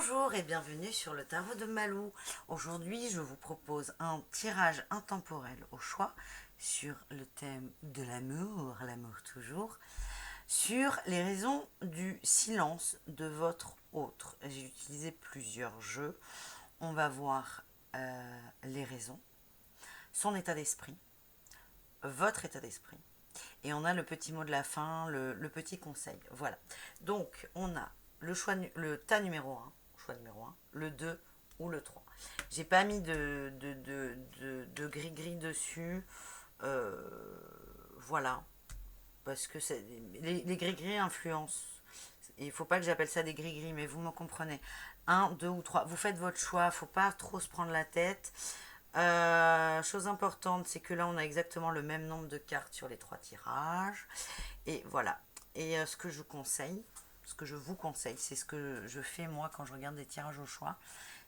Bonjour et bienvenue sur le tarot de Malou. Aujourd'hui, je vous propose un tirage intemporel au choix sur le thème de l'amour toujours, sur les raisons du silence de votre autre. J'ai utilisé plusieurs jeux. On va voir les raisons, son état d'esprit, votre état d'esprit. Et on a le petit mot de la fin, le petit conseil. Voilà. Donc, on a le tas numéro 1, choix numéro 1, le 2 ou le 3. J'ai pas mis de gris-gris dessus. Voilà. Parce que les gris-gris influencent. Il ne faut pas que j'appelle ça des gris-gris, mais vous me comprenez. Un, deux ou trois. Vous faites votre choix. Il ne faut pas trop se prendre la tête. Chose importante, c'est que là, on a exactement le même nombre de cartes sur les trois tirages. Et voilà. Et ce que je conseille, ce que je vous conseille, c'est ce que je fais moi quand je regarde des tirages au choix.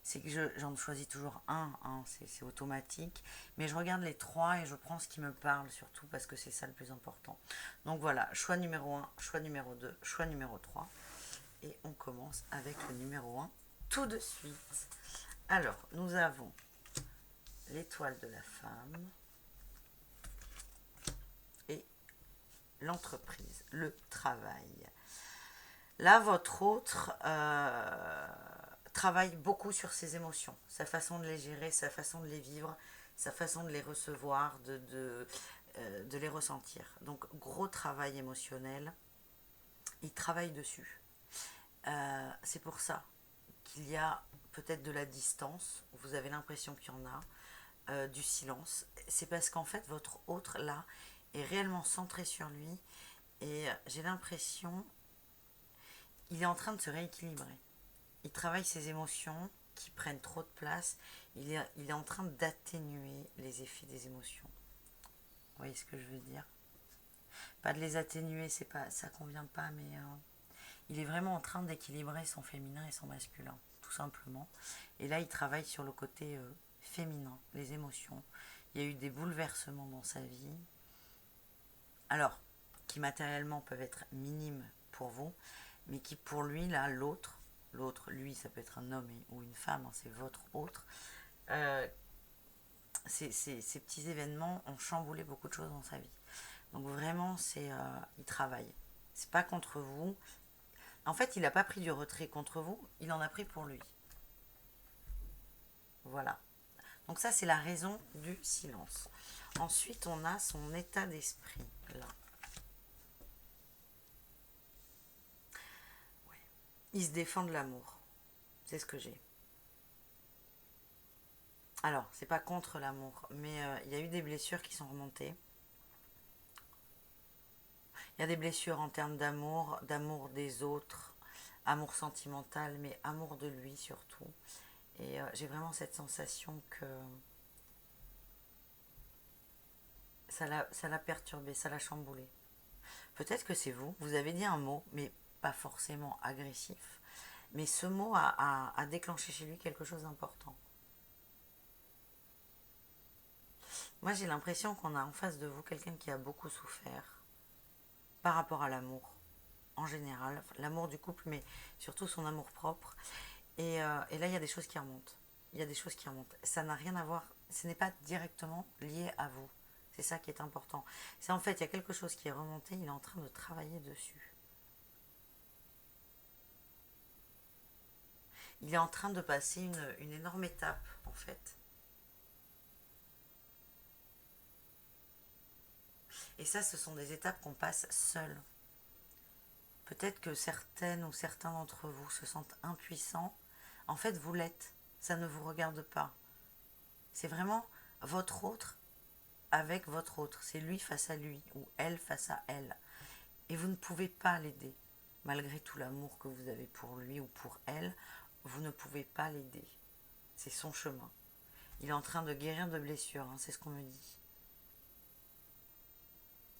C'est que j'en choisis toujours un, hein, c'est automatique. Mais je regarde les trois et je prends ce qui me parle surtout parce que c'est ça le plus important. Donc voilà, choix numéro 1, choix numéro 2, choix numéro 3. Et on commence avec le numéro 1 tout de suite. Alors, nous avons l'étoile de la femme et l'entreprise, le travail. Là, votre autre travaille beaucoup sur ses émotions, sa façon de les gérer, sa façon de les vivre, sa façon de les recevoir, de les ressentir. Donc, gros travail émotionnel, il travaille dessus. C'est pour ça qu'il y a peut-être de la distance, vous avez l'impression qu'il y en a, du silence. C'est parce qu'en fait, votre autre, là, est réellement centré sur lui et j'ai l'impression il est en train de se rééquilibrer. Il travaille ses émotions qui prennent trop de place. Il est en train d'atténuer les effets des émotions. Vous voyez ce que je veux dire? Pas de les atténuer, c'est pas, ça convient pas, mais il est vraiment en train d'équilibrer son féminin et son masculin, tout simplement. Et là, il travaille sur le côté féminin, les émotions. Il y a eu des bouleversements dans sa vie. Alors, qui matériellement peuvent être minimes pour vous, mais qui pour lui, là, l'autre, lui, ça peut être un homme ou une femme, hein, c'est votre autre, ces petits événements ont chamboulé beaucoup de choses dans sa vie. Donc vraiment, il travaille. C'est pas contre vous. En fait, il n'a pas pris du retrait contre vous, il en a pris pour lui. Voilà. Donc ça, c'est la raison du silence. Ensuite, on a son état d'esprit, là. Il se défend de l'amour. C'est ce que j'ai. Alors, c'est pas contre l'amour, mais il y a eu des blessures qui sont remontées. Il y a des blessures en termes d'amour, d'amour des autres, amour sentimental, mais amour de lui surtout. Et j'ai vraiment cette sensation que ça l'a perturbé, ça l'a chamboulé. Peut-être que c'est vous, vous avez dit un mot, mais pas forcément agressif. Mais ce mot a déclenché chez lui quelque chose d'important. Moi, j'ai l'impression qu'on a en face de vous quelqu'un qui a beaucoup souffert par rapport à l'amour, en général, l'amour du couple, mais surtout son amour propre. Et là, il y a des choses qui remontent. Il y a des choses qui remontent. Ça n'a rien à voir, ce n'est pas directement lié à vous. C'est ça qui est important. C'est en fait, il y a quelque chose qui est remonté, il est en train de travailler dessus. Il est en train de passer une énorme étape, en fait. Et ça, ce sont des étapes qu'on passe seul. Peut-être que certaines ou certains d'entre vous se sentent impuissants. En fait, vous l'êtes. Ça ne vous regarde pas. C'est vraiment votre autre avec votre autre. C'est lui face à lui ou elle face à elle. Et vous ne pouvez pas l'aider. Malgré tout l'amour que vous avez pour lui ou pour elle, vous ne pouvez pas l'aider. C'est son chemin. Il est en train de guérir de blessures, hein, c'est ce qu'on me dit.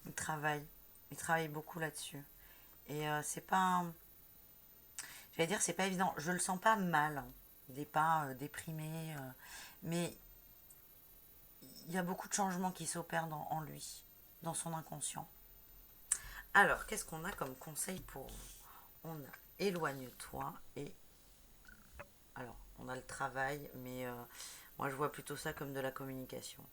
Il travaille. Il travaille beaucoup là-dessus. Et c'est pas... J'allais dire, c'est pas évident. Je le sens pas mal, hein. Il n'est pas déprimé. Mais il y a beaucoup de changements qui s'opèrent en lui, dans son inconscient. Alors, qu'est-ce qu'on a comme conseil pour vous? On a éloigne-toi et travail, mais moi je vois plutôt ça comme de la communication.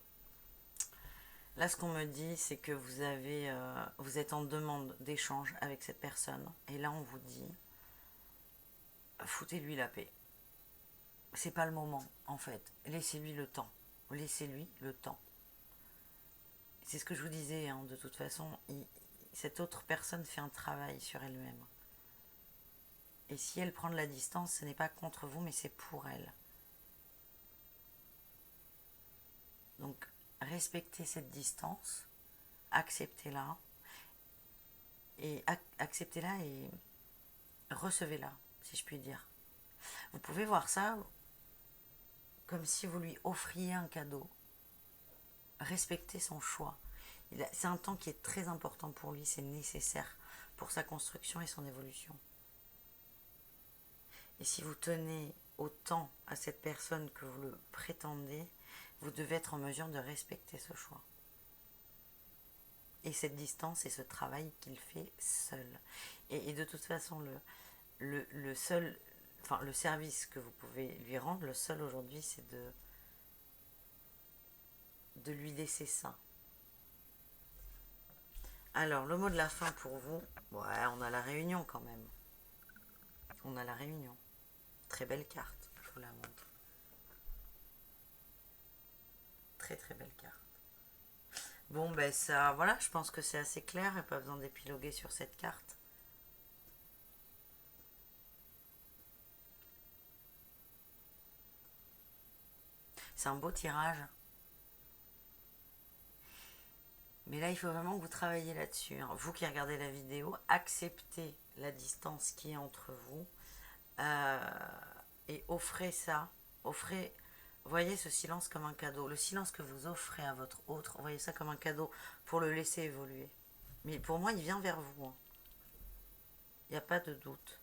Là, ce qu'on me dit, c'est que vous êtes en demande d'échange avec cette personne. Et là, on vous dit, foutez-lui la paix. C'est pas le moment, en fait. Laissez-lui le temps. Laissez-lui le temps. C'est ce que je vous disais, hein, de toute façon, cette autre personne fait un travail sur elle-même. Et si elle prend de la distance, ce n'est pas contre vous, mais c'est pour elle. Donc, respectez cette distance, acceptez-la, et acceptez-la et recevez-la, si je puis dire. Vous pouvez voir ça comme si vous lui offriez un cadeau. Respectez son choix. C'est un temps qui est très important pour lui, c'est nécessaire pour sa construction et son évolution. Et si vous tenez autant à cette personne que vous le prétendez, vous devez être en mesure de respecter ce choix. Et cette distance et ce travail qu'il fait seul. Et de toute façon, le seul, enfin le service que vous pouvez lui rendre, le seul aujourd'hui, c'est de lui laisser ça. Alors, le mot de la fin pour vous, ouais, on a la réunion quand même. On a la réunion. Très belle carte, je vous la montre. Très très belle carte. Bon, ben ça, voilà, je pense que c'est assez clair, il n'y a pas besoin d'épiloguer sur cette carte. C'est un beau tirage. Mais là, il faut vraiment que vous travailliez là-dessus, hein. Vous qui regardez la vidéo, acceptez la distance qui est entre vous et offrez ça. Offrez, voyez ce silence comme un cadeau. Le silence que vous offrez à votre autre, voyez ça comme un cadeau pour le laisser évoluer. Mais pour moi, il vient vers vous, hein. Il n'y a pas de doute.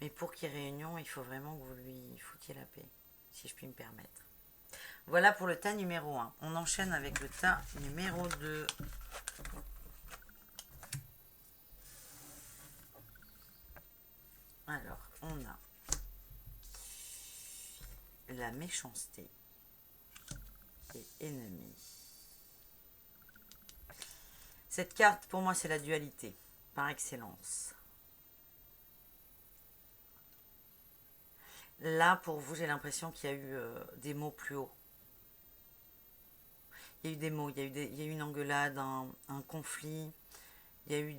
Mais pour qu'il y ait réunion, il faut vraiment que vous lui foutiez la paix, si je puis me permettre. Voilà pour le tas numéro 1. On enchaîne avec le tas numéro 2. Alors, on a la méchanceté et ennemi. Cette carte, pour moi, c'est la dualité, par excellence. Là, pour vous, j'ai l'impression qu'il y a eu des mots plus hauts. Il y a eu des mots, il y a eu une engueulade, un conflit. Il y a eu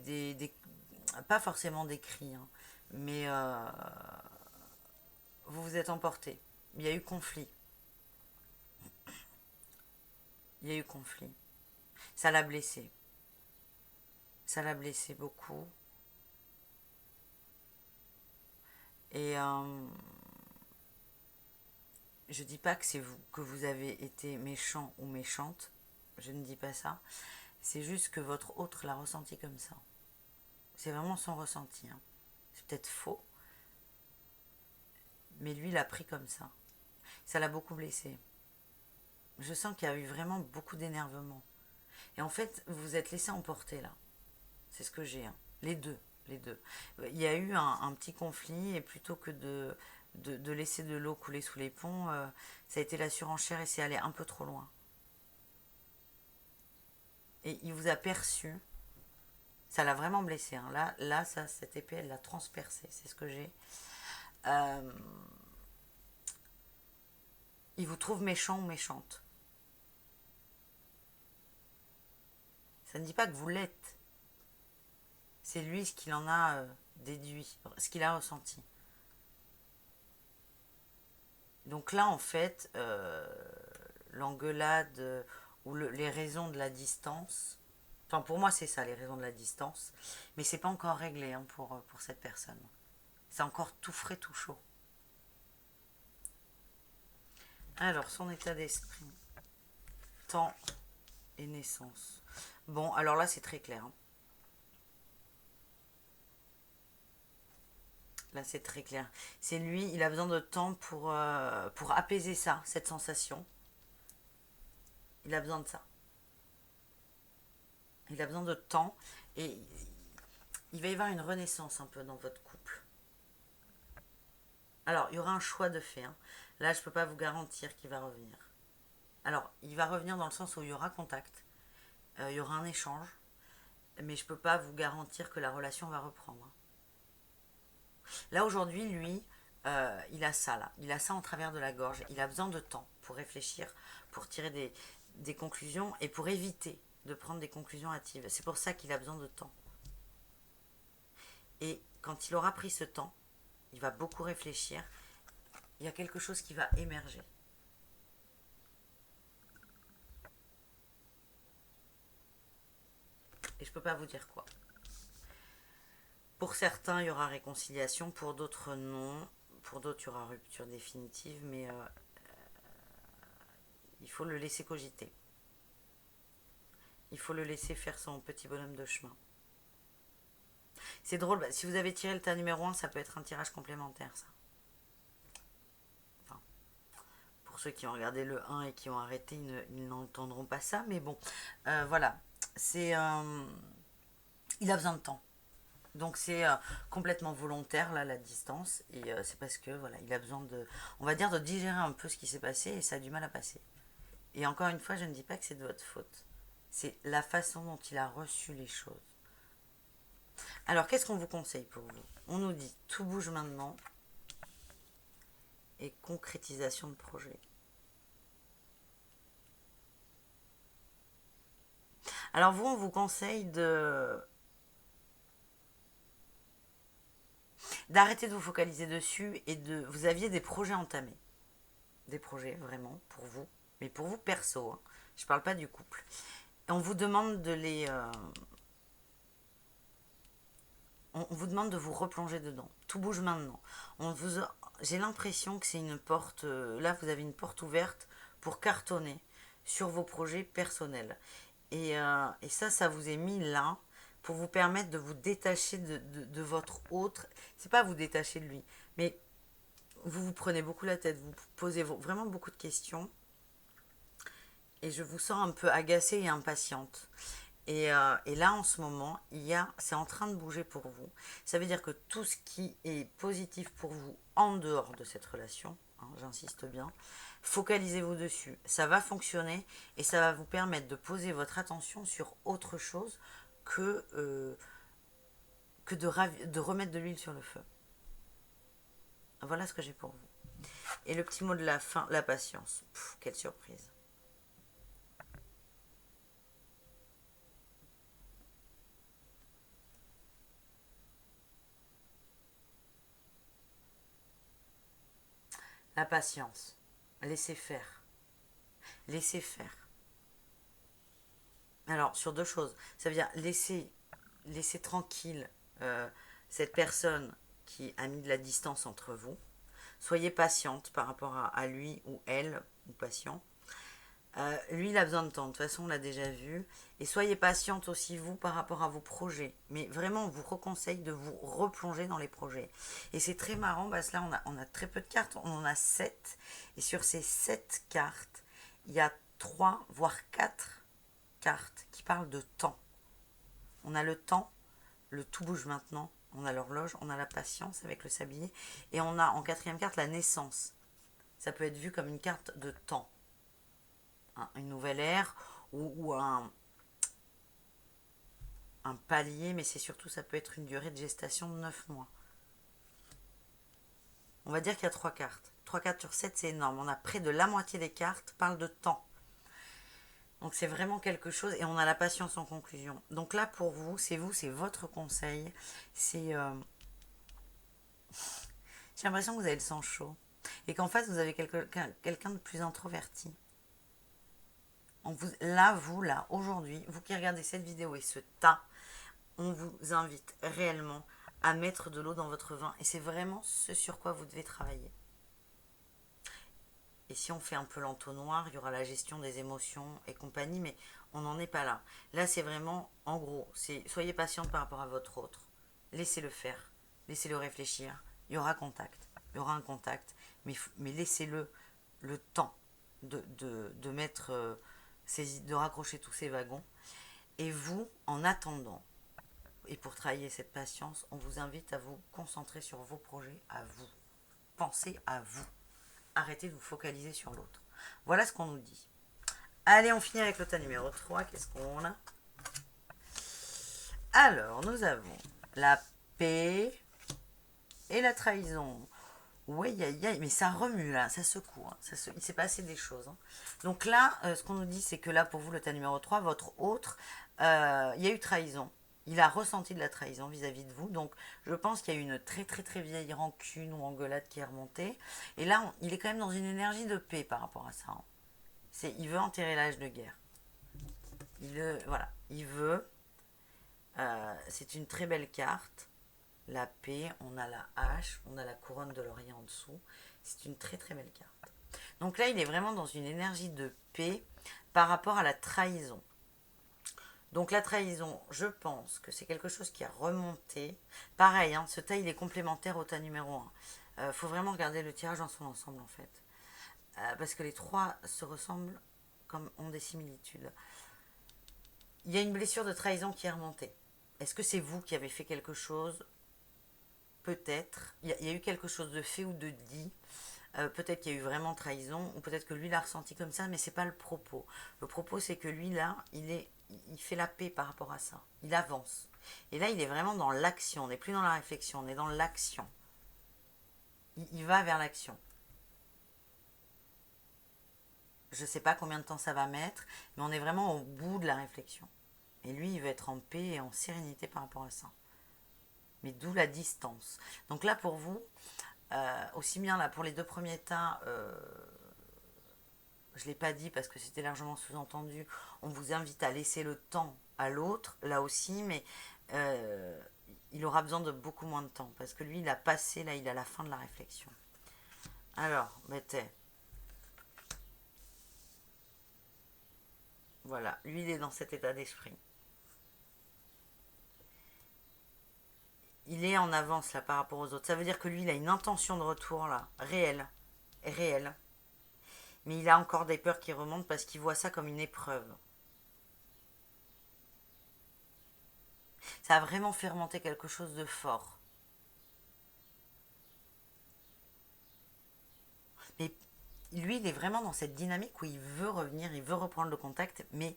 pas forcément des cris, hein, mais vous vous êtes emporté. Il y a eu conflit. Il y a eu conflit. Ça l'a blessé. Ça l'a blessé beaucoup. Et je dis pas que c'est vous, que vous avez été méchant ou méchante. Je ne dis pas ça. C'est juste que votre autre l'a ressenti comme ça. C'est vraiment son ressenti, hein. C'est peut-être faux, mais lui l'a pris comme ça. Ça l'a beaucoup blessé. Je sens qu'il y a eu vraiment beaucoup d'énervement. Et en fait, vous vous êtes laissé emporter là. C'est ce que j'ai, hein. Les deux. Les deux. Il y a eu un petit conflit et plutôt que de laisser de l'eau couler sous les ponts, ça a été la surenchère et c'est allé un peu trop loin. Et il vous a perçu. Ça l'a vraiment blessé, hein. Là ça, cette épée, elle l'a transpercé. C'est ce que j'ai. Il vous trouve méchant ou méchante. Ça ne dit pas que vous l'êtes. C'est lui ce qu'il en a déduit, ce qu'il a ressenti. Donc là, en fait, l'engueulade ou les raisons de la distance, enfin pour moi c'est ça, les raisons de la distance, mais c'est pas encore réglé, hein, pour cette personne. C'est encore tout frais, tout chaud. Alors, son état d'esprit, temps et naissance. Bon, alors là c'est très clair, hein. Là, c'est très clair. C'est lui, il a besoin de temps pour apaiser ça, cette sensation. Il a besoin de ça. Il a besoin de temps. Et il va y avoir une renaissance un peu dans votre couple. Alors, il y aura un choix de fait, hein. Là, je ne peux pas vous garantir qu'il va revenir. Alors, il va revenir dans le sens où il y aura contact, il y aura un échange, mais je ne peux pas vous garantir que la relation va reprendre. Là, aujourd'hui, lui, il a ça, là. Il a ça en travers de la gorge. Il a besoin de temps pour réfléchir, pour tirer des conclusions et pour éviter de prendre des conclusions hâtives. C'est pour ça qu'il a besoin de temps. Et quand il aura pris ce temps, il va beaucoup réfléchir. Il y a quelque chose qui va émerger. Et je ne peux pas vous dire quoi. Pour certains, il y aura réconciliation, pour d'autres, non. Pour d'autres, il y aura rupture définitive, mais il faut le laisser cogiter. Il faut le laisser faire son petit bonhomme de chemin. C'est drôle, si vous avez tiré le tas numéro 1, ça peut être un tirage complémentaire, ça. Enfin, pour ceux qui ont regardé le 1 et qui ont arrêté, ils n'entendront pas ça, mais bon, voilà. C'est... il a besoin de temps. Donc c'est complètement volontaire là la distance et c'est parce que voilà il a besoin de, on va dire de digérer un peu ce qui s'est passé et ça a du mal à passer. Et encore une fois je ne dis pas que c'est de votre faute, c'est la façon dont il a reçu les choses. Alors qu'est-ce qu'on vous conseille pour vous? On nous dit tout bouge maintenant et concrétisation de projet. Alors vous on vous conseille d'arrêter de vous focaliser dessus et vous aviez des projets entamés, des projets vraiment pour vous, mais pour vous perso, hein. Je parle pas du couple. Et on vous demande de les on vous demande de vous replonger dedans. Tout bouge maintenant. J'ai l'impression que c'est une porte. Là, vous avez une porte ouverte pour cartonner sur vos projets personnels. Et ça vous est mis là pour vous permettre de vous détacher de votre autre. C'est pas vous détacher de lui, mais vous vous prenez beaucoup la tête. Vous posez vraiment beaucoup de questions. Et je vous sens un peu agacée et impatiente. Et là, en ce moment, c'est en train de bouger pour vous. Ça veut dire que tout ce qui est positif pour vous en dehors de cette relation, hein, j'insiste bien, focalisez-vous dessus. Ça va fonctionner et ça va vous permettre de poser votre attention sur autre chose que de remettre de l'huile sur le feu. Voilà ce que j'ai pour vous. Et le petit mot de la fin, la patience. Quelle surprise. La patience. Laissez faire. Laissez faire. Alors, sur deux choses. Ça veut dire laisser tranquille euh, cette personne qui a mis de la distance entre vous. Soyez patiente par rapport à lui ou elle, ou patient. Lui, il a besoin de temps. De toute façon, on l'a déjà vu. Et soyez patiente aussi, vous, par rapport à vos projets. Mais vraiment, on vous reconseille de vous replonger dans les projets. Et c'est très marrant parce que là, on a très peu de cartes. On en a 7. Et sur ces 7 cartes, il y a 3, voire 4 cartes qui parlent de temps. On a le temps, le tout bouge maintenant. On a l'horloge, on a la patience avec le sablier. Et on a en quatrième carte la naissance. Ça peut être vu comme une carte de temps. Une nouvelle ère ou un palier, mais c'est surtout, ça peut être une durée de gestation de 9 mois. On va dire qu'il y a 3 cartes. 3 cartes sur 7, c'est énorme. On a près de la moitié des cartes parlent de temps. Donc c'est vraiment quelque chose et on a la patience en conclusion. Donc là pour vous, c'est votre conseil. J'ai l'impression que vous avez le sang chaud et qu'en face vous avez quelqu'un de plus introverti. Là, aujourd'hui, vous qui regardez cette vidéo et ce tas, on vous invite réellement à mettre de l'eau dans votre vin et c'est vraiment ce sur quoi vous devez travailler. Et si on fait un peu l'entonnoir, il y aura la gestion des émotions et compagnie, mais on n'en est pas là. Là, c'est vraiment, en gros, soyez patiente par rapport à votre autre. Laissez-le faire, laissez-le réfléchir. Il y aura contact, il y aura un contact, mais laissez-le le temps de mettre, de raccrocher tous ces wagons. Et vous, en attendant, et pour travailler cette patience, on vous invite à vous concentrer sur vos projets à vous. pensez à vous. Arrêtez de vous focaliser sur l'autre. Voilà ce qu'on nous dit. Allez, on finit avec le tas numéro 3. Qu'est-ce qu'on a? Alors, nous avons la paix et la trahison. Oui, aïe, aïe, mais ça remue là, ça secoue. Hein, il s'est passé des choses. Hein. Donc là, ce qu'on nous dit, c'est que là, pour vous, le tas numéro 3, votre autre, il y a eu trahison. Il a ressenti de la trahison vis-à-vis de vous. Donc, je pense qu'il y a eu une très, très, très vieille rancune ou engueulade qui est remontée. Et là, il est quand même dans une énergie de paix par rapport à ça. Hein. Il veut enterrer l'âge de guerre. Voilà, il veut. C'est une très belle carte. La paix, on a la hache, on a la couronne de laurier en dessous. C'est une très très belle carte. Donc là, il est vraiment dans une énergie de paix par rapport à la trahison. Donc la trahison, je pense que c'est quelque chose qui a remonté. Pareil, hein, ce tas, il est complémentaire au tas numéro 1. Faut vraiment regarder le tirage dans son ensemble en fait. Parce que les trois se ressemblent comme ont des similitudes. Il y a une blessure de trahison qui est remontée. Est-ce que c'est vous qui avez fait quelque chose? Peut-être. Il y a eu quelque chose de fait ou de dit. Peut-être qu'il y a eu vraiment trahison, ou peut-être que lui l'a ressenti comme ça, mais c'est pas le propos. Le propos, c'est que lui, là, il fait la paix par rapport à ça. Il avance. Et là, il est vraiment dans l'action. On n'est plus dans la réflexion, on est dans l'action. Il va vers l'action. Je ne sais pas combien de temps ça va mettre, mais on est vraiment au bout de la réflexion. Et lui, il veut être en paix et en sérénité par rapport à ça. Mais d'où la distance. Donc là, pour vous, aussi bien là pour les deux premiers tas, je ne l'ai pas dit parce que c'était largement sous-entendu, on vous invite à laisser le temps à l'autre, là aussi, mais il aura besoin de beaucoup moins de temps parce que lui, il a passé, là, il est à la fin de la réflexion. Alors, mettez. Voilà, lui, il est dans cet état d'esprit. Il est en avance là par rapport aux autres. Ça veut dire que lui, il a une intention de retour là, réelle. Mais il a encore des peurs qui remontent parce qu'il voit ça comme une épreuve. Ça a vraiment fait remonter quelque chose de fort. Mais lui, il est vraiment dans cette dynamique où il veut revenir, il veut reprendre le contact, mais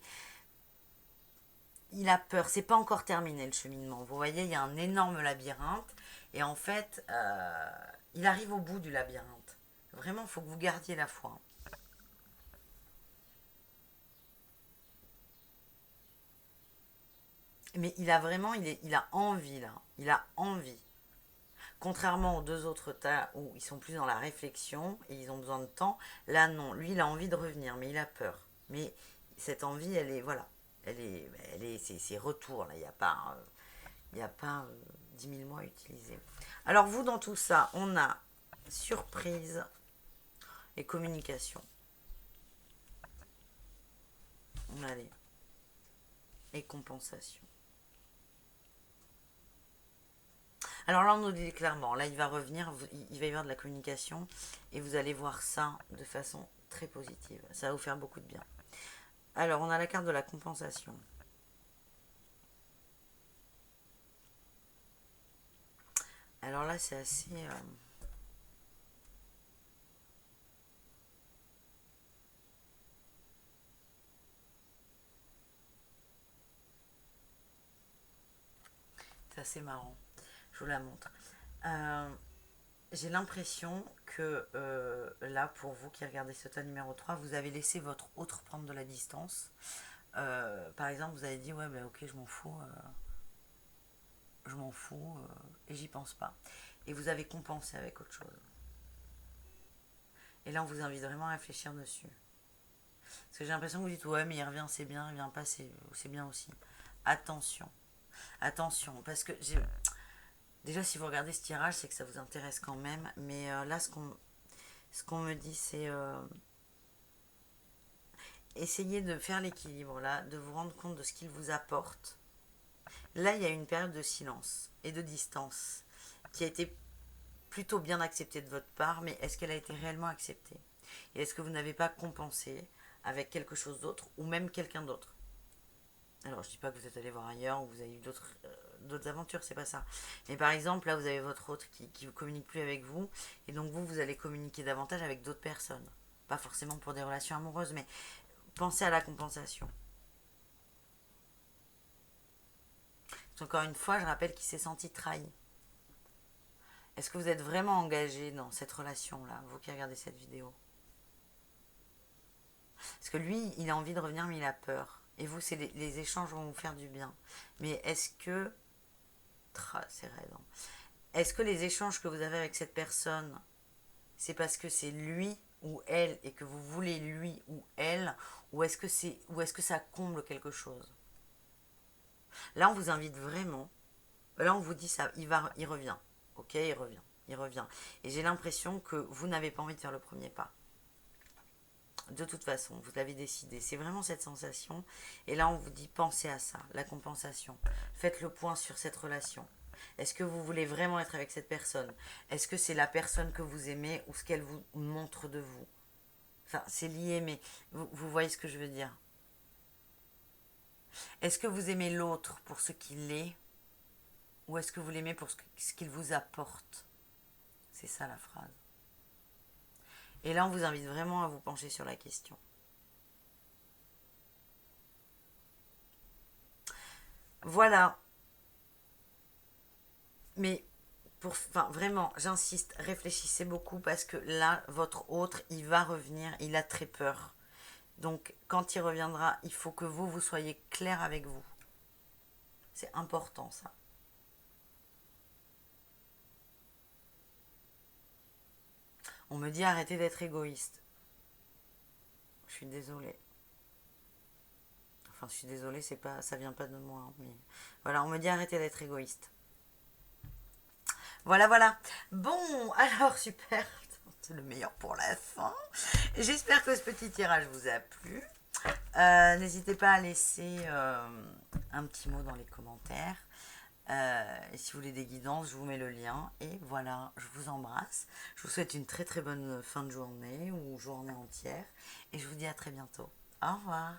il a peur. C'est pas encore terminé le cheminement. Vous voyez, il y a un énorme labyrinthe. Et en fait, il arrive au bout du labyrinthe. Vraiment, il faut que vous gardiez la foi. Mais il a vraiment, il a envie là. Il a envie. Contrairement aux deux autres tas où ils sont plus dans la réflexion et ils ont besoin de temps, là non, lui il a envie de revenir, mais il a peur. Mais cette envie, elle est, voilà, c'est retour là, il n'y a pas 10 000 mots à utiliser. Alors vous, dans tout ça, on a surprise et communication. On a les et compensation. Alors là, on nous dit clairement, là, il va revenir, il va y avoir de la communication et vous allez voir ça de façon très positive. Ça va vous faire beaucoup de bien. Alors, on a la carte de la compensation. Alors là, c'est assez... c'est assez marrant. Je vous la montre. J'ai l'impression que là, pour vous qui regardez ce tas numéro 3, vous avez laissé votre autre prendre de la distance. Par exemple, vous avez dit, ouais, ben ok, je m'en fous. Et j'y pense pas. Et vous avez compensé avec autre chose. Et là, on vous invite vraiment à réfléchir dessus. Parce que j'ai l'impression que vous dites, ouais, mais il revient, c'est bien, il revient pas, c'est bien aussi. Attention. Attention, parce que déjà, si vous regardez ce tirage, c'est que ça vous intéresse quand même. Mais là, ce qu'on me dit, c'est essayez de faire l'équilibre, là, de vous rendre compte de ce qu'il vous apporte. Là, il y a une période de silence et de distance qui a été plutôt bien acceptée de votre part, mais est-ce qu'elle a été réellement acceptée? Et est-ce que vous n'avez pas compensé avec quelque chose d'autre ou même quelqu'un d'autre? Alors, je ne dis pas que vous êtes allé voir ailleurs ou vous avez eu d'autres aventures, c'est pas ça. Mais par exemple, là, vous avez votre autre qui ne communique plus avec vous, et donc vous allez communiquer davantage avec d'autres personnes. Pas forcément pour des relations amoureuses, mais pensez à la compensation. Encore une fois, je rappelle qu'il s'est senti trahi. Est-ce que vous êtes vraiment engagé dans cette relation-là, vous qui regardez cette vidéo? Parce que lui, il a envie de revenir, mais il a peur. Et vous, les échanges vont vous faire du bien. Mais est-ce que... C'est raide. Hein. Est-ce que les échanges que vous avez avec cette personne, c'est parce que c'est lui ou elle et que vous voulez lui ou elle, ou est-ce que ça comble quelque chose? Là, on vous invite vraiment. Là, on vous dit ça, il revient. Ok, il revient. Il revient. Et j'ai l'impression que vous n'avez pas envie de faire le premier pas. De toute façon, vous l'avez décidé. C'est vraiment cette sensation. Et là, on vous dit, pensez à ça, la compensation. Faites le point sur cette relation. Est-ce que vous voulez vraiment être avec cette personne? Est-ce que c'est la personne que vous aimez ou ce qu'elle vous montre de vous? Enfin, c'est lié, mais vous voyez ce que je veux dire. Est-ce que vous aimez l'autre pour ce qu'il est? Ou est-ce que vous l'aimez pour ce qu'il vous apporte? C'est ça la phrase. Et là, on vous invite vraiment à vous pencher sur la question. Voilà. Mais enfin, vraiment, j'insiste, réfléchissez beaucoup parce que là, votre autre, il va revenir, il a très peur. Donc, quand il reviendra, il faut que vous soyez clair avec vous. C'est important, ça. On me dit arrêtez d'être égoïste. Je suis désolée. Enfin, je suis désolée, ça vient pas de moi. Hein, mais voilà, on me dit arrêtez d'être égoïste. Voilà, voilà. Bon, alors super. C'est le meilleur pour la fin. J'espère que ce petit tirage vous a plu. N'hésitez pas à laisser un petit mot dans les commentaires. Et si vous voulez des guidances, je vous mets le lien. Et voilà, je vous embrasse. Je vous souhaite une très très bonne fin de journée ou journée entière. Et je vous dis à très bientôt. Au revoir.